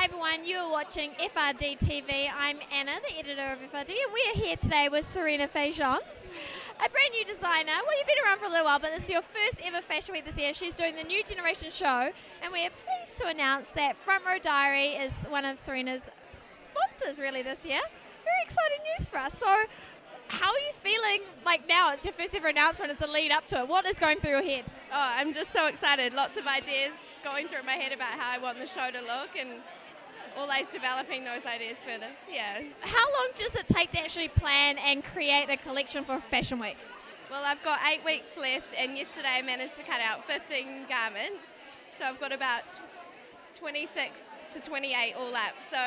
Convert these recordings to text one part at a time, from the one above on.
Hi everyone, you are watching FRD TV. I'm Anna, the editor of FRD, and we are here today with Serena Faisons, a brand new designer. Well, you've been around for a little while, but this is your first ever fashion week this year. She's doing the New Generation show, and we are pleased to announce that Front Row Diary is one of Serena's sponsors really this year. Very exciting news for us. So, how are you feeling like now? It's your first ever announcement, it's the lead up to it. What is going through your head? Oh, I'm just so excited. Lots of ideas going through my head about how I want the show to look and always developing those ideas further. Yeah. How long does it take to actually plan and create a collection for Fashion Week? Well, I've got 8 weeks left, and yesterday I managed to cut out 15 garments. So I've got about 26 to 28 all up. So,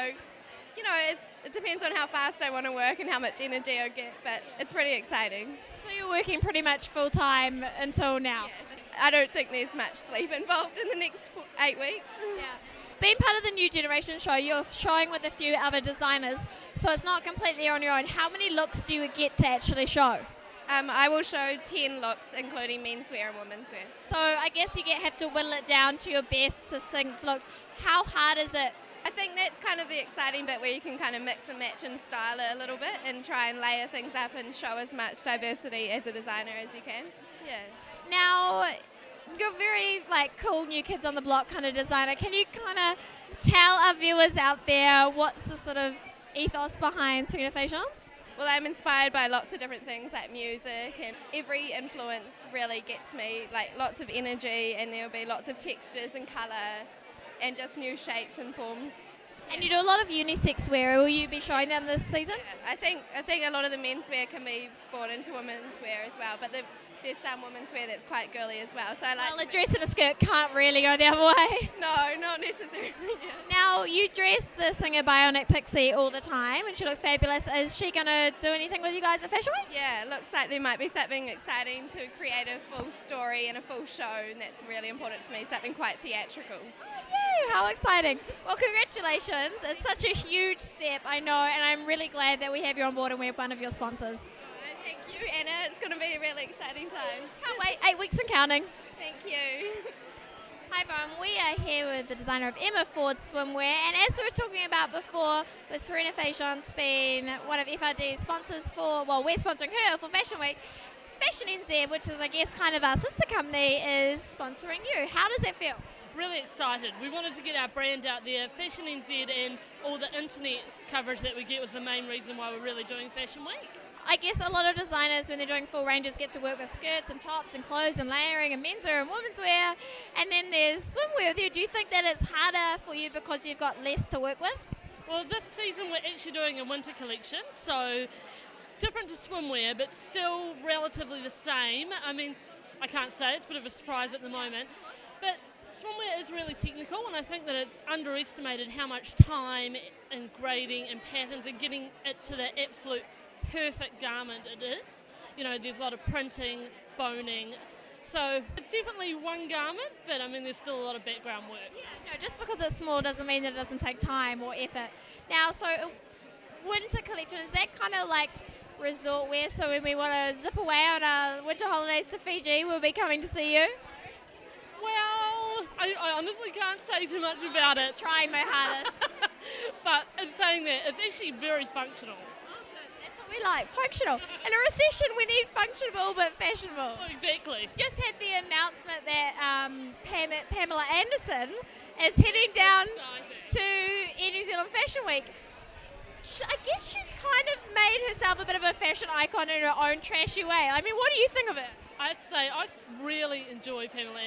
you know, it depends on how fast I want to work and how much energy I get, but it's pretty exciting. So you're working pretty much full time until now? Yes. I don't think there's much sleep involved in the next 8 weeks. Yeah. Being part of the New Generation show, you're showing with a few other designers, so it's not completely on your own. How many looks do you get to actually show? I will show 10 looks, including menswear and womenswear. So I guess you have to whittle it down to your best succinct look. How hard is it? I think that's kind of the exciting bit where you can kind of mix and match and style it a little bit and try and layer things up and show as much diversity as a designer as you can. Yeah. Now, you're very cool new kids on the block kind of designer. Can you kind of tell our viewers out there what's the sort of ethos behind Serena Faisons? Well, I'm inspired by lots of different things like music, and every influence really gets me, like lots of energy, and there'll be lots of textures and colour and just new shapes and forms. And you do a lot of unisex wear. Will you be showing them this season? Yeah, I think a lot of the menswear can be brought into women's wear as well, but there's some women's wear that's quite girly as well. So I like. Well, a dress and a skirt can't really go the other way. No, not necessarily. Yeah. Now, you dress the singer Bionic Pixie all the time, and she looks fabulous. Is she going to do anything with you guys at Fashion Week? Yeah, it looks like there might be something exciting to create a full story and a full show, and that's really important to me, something quite theatrical. Yay, how exciting. Well, congratulations. It's such a huge step, I know, and I'm really glad that we have you on board and we're one of your sponsors. Thank you, Anna. It's going to be a really exciting time. Can't wait. 8 weeks and counting. Thank you. Hi everyone, we are here with the designer of Emma Ford Swimwear, and as we were talking about before, with Serena Faisons being one of FRD's sponsors for, well, we're sponsoring her for Fashion Week, Fashion NZ, which is I guess kind of our sister company, is sponsoring you. How does it feel? Really excited. We wanted to get our brand out there. Fashion NZ and all the internet coverage that we get was the main reason why we're really doing Fashion Week. I guess a lot of designers, when they're doing full ranges, get to work with skirts and tops and clothes and layering and menswear and womenswear, and then there's swimwear with you. Do you think that it's harder for you because you've got less to work with? Well, this season we're actually doing a winter collection, so different to swimwear, but still relatively the same. I mean, I can't say, it's a bit of a surprise at the moment, but swimwear is really technical, and I think that it's underestimated how much time and grading and patterns and getting it to the absolute perfect garment it is. You know, there's a lot of printing, boning, so it's definitely one garment, but I mean there's still a lot of background work. Yeah, no, just because it's small doesn't mean that it doesn't take time or effort. Now, so winter collection, is that kind of like resort wear, so when we want to zip away on our winter holidays to Fiji, we'll be coming to see you? Well, I honestly can't say too much about it. Trying my hardest. But in saying that, it's actually very functional. That's what we like, functional. In a recession, we need functional but fashionable. Exactly. Just had the announcement that Pamela Anderson is heading down to New Zealand Fashion Week. I guess she's kind of made herself a bit of a fashion icon in her own trashy way. I mean, what do you think of it? I have to say, I really enjoy Pamela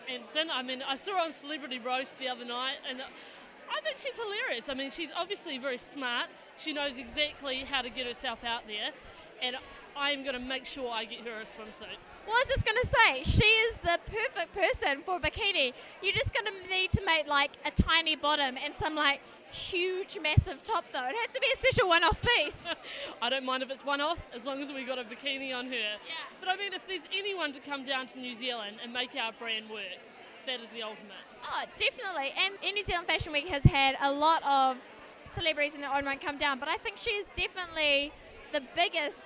Anderson. I mean, I saw her on Celebrity Roast the other night, and I think she's hilarious. I mean, she's obviously very smart. She knows exactly how to get herself out there, and I'm going to make sure I get her a swimsuit. Well, I was just going to say, she is the perfect person for a bikini. You're just going to need to make like a tiny bottom and some like huge, massive top though. It'd have to be a special one-off piece. I don't mind if it's one-off, as long as we got a bikini on her. Yeah. But I mean, if there's anyone to come down to New Zealand and make our brand work, that is the ultimate. Oh, definitely. And New Zealand Fashion Week has had a lot of celebrities in their own right come down, but I think she's definitely the biggest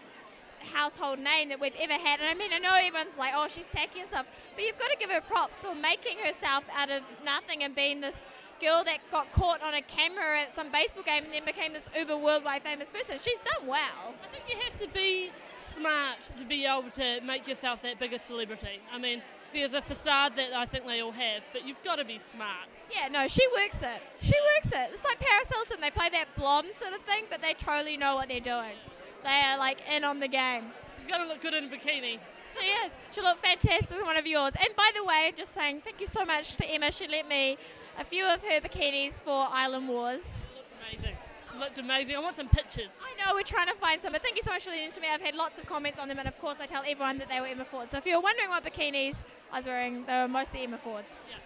household name that we've ever had. And I mean, I know everyone's like, oh, she's tacky and stuff, but you've got to give her props for making herself out of nothing and being this girl that got caught on a camera at some baseball game and then became this uber worldwide famous person. She's done well. I think you have to be smart to be able to make yourself that bigger celebrity. I mean, there's a facade that I think they all have, but you've got to be smart. Yeah, no, she works it. She works it. It's like Paris Hilton. They play that blonde sort of thing, but they totally know what they're doing. They are like in on the game. She's got to look good in a bikini. She is. She'll look fantastic in one of yours. And by the way, just saying thank you so much to Emma. She lent me a few of her bikinis for Island Wars. Amazing. Looked amazing. I want some pictures. I know, we're trying to find some, but thank you so much for lending to me. I've had lots of comments on them, and of course I tell everyone that they were Emma Ford. So if you're wondering what bikinis I was wearing, they were mostly Emma Fords. Yeah.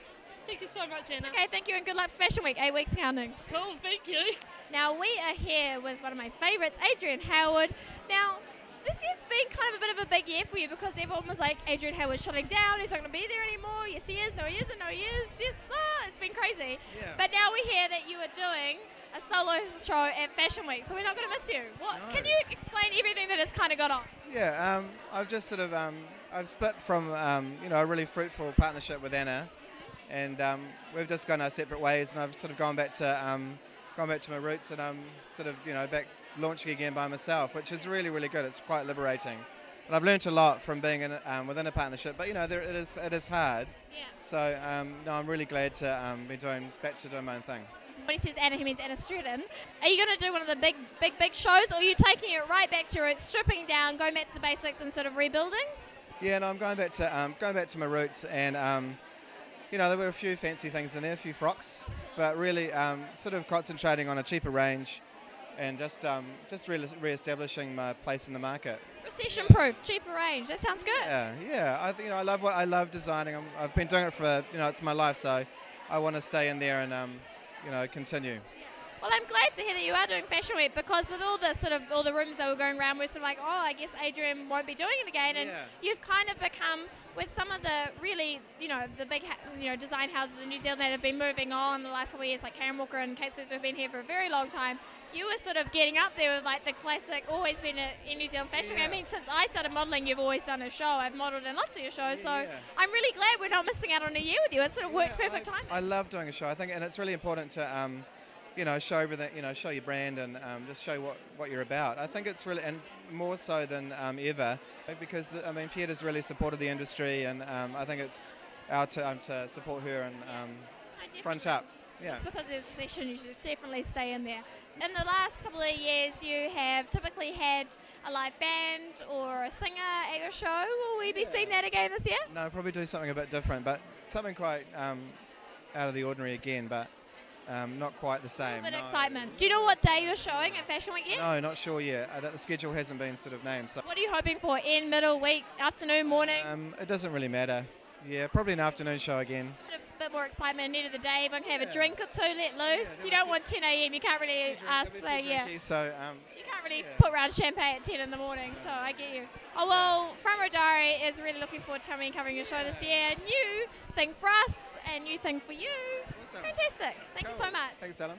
Thank you so much, Anna. Okay, thank you, and good luck for Fashion Week, 8 weeks counting. Cool, thank you. Now we are here with one of my favourites, Adrian Howard. Now, this year's been kind of a bit of a big year for you because everyone was like, Adrian Howard's shutting down, he's not going to be there anymore. Yes, he is, no, he isn't, no, he is. Yes, it's been crazy. Yeah. But now we hear that you are doing a solo show at Fashion Week, so we're not going to miss you. What? No. Can you explain everything that has kind of got on? Yeah, I've just sort of I've split from a really fruitful partnership with Anna, and we've just gone our separate ways, and I've sort of gone back to my roots, and I'm sort of back launching again by myself, which is really, really good. It's quite liberating, and I've learnt a lot from being within a partnership. But it is hard. Yeah. So no, I'm really glad to be back to doing my own thing. When he says Anna, he means Anna Stratton. Are you going to do one of the big shows, or are you taking it right back to your roots, stripping down, going back to the basics, and sort of rebuilding? Yeah, no, I'm going back to my roots, and there were a few fancy things in there, a few frocks, but really sort of concentrating on a cheaper range, and just re-establishing my place in the market. Recession-proof, cheaper range. That sounds good. Yeah. I love designing. I've been doing it for it's my life, so I want to stay in there and continue. Well, I'm glad to hear that you are doing Fashion Week, because with all the rumours that were going around, we're sort of like, oh, I guess Adrian won't be doing it again. And you've kind of become, with some of the really, the big, design houses in New Zealand that have been moving on the last couple of years, like Karen Walker and Kate Souza, have been here for a very long time. You were sort of getting up there with like the classic, always been in New Zealand Fashion Week. I mean, since I started modelling, you've always done a show. I've modelled in lots of your shows, so I'm really glad we're not missing out on a year with you. It sort of worked perfect timing. I love doing a show. I think, and it's really important to show everything, show your brand, and just show what you're about. I think it's really, and more so than ever, because Pieta's really supported the industry, and I think it's our time to support her and front up. Yeah. Just because there's a session, you should definitely stay in there. In the last couple of years, you have typically had a live band or a singer at your show. Will we be seeing that again this year? No, probably do something a bit different, but something quite out of the ordinary again, but not quite the same. A bit of excitement. Do you know what day you're showing at Fashion Week yet? No, not sure yet. The schedule hasn't been sort of named. So. What are you hoping for? In, middle, week, afternoon, morning? It doesn't really matter. Yeah, probably an afternoon show again. A bit more excitement, end of the day. Everyone can have a drink or two, let loose. You don't want 10 a.m. You can't really ask, So, you can't really put around champagne at 10 in the morning, so I get you. Oh, well, Front Row Diary is really looking forward to coming and covering your show this year. New thing for us and new thing for you. Awesome. Fantastic. Thank you so much. Thanks, Ellen.